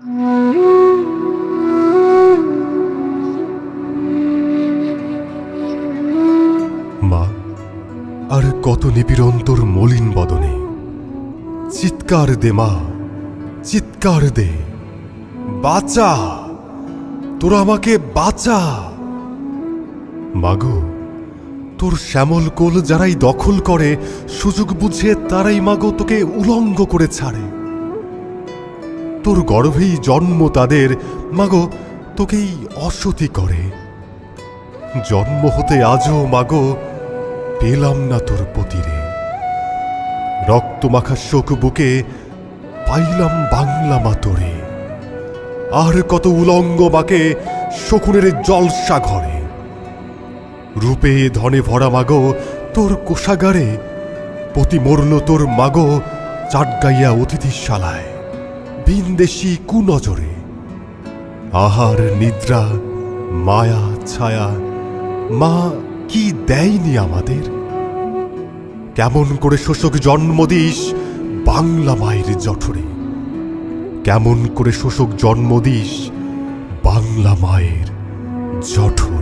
মা, আর কত নিপীড়ন তোর মলিন বদনে। চিৎকার দে মা, চিৎকার দে, বাঁচা, তোরা আমাকে বাঁচা। মাগো, তোর শ্যামল কোল যারাই দখল করে, সুযোগ বুঝে তারাই মাগো তোকে উলঙ্গ করে ছাড়ে। তোর গর্ভেই জন্ম তাদের, মাগো তোকেই অসতী করে। জন্ম হতে আজও মাগো পেলাম না তোর পতিরে। রক্তমাখা শোক বুকে পাইলাম বাংলা মা তোরে। আর কত উলঙ্গ মাকে শকুনের জলসা ঘরে। রূপে ধনে ভরা মাগো তোর কোষাগারে, পতি মরল তোর মাগো চাটগাইয়া অতিথিশালায়, ভিনদেশী কুনজরে। আহার নিদ্রা মায়া ছায়া মা কি দেয়নি আমাদের। কেমন করে শোষক জন্ম দিস বাংলা মায়ের জঠরে। কেমন করে শোষক জন্ম দিস বাংলা মায়ের জঠরে।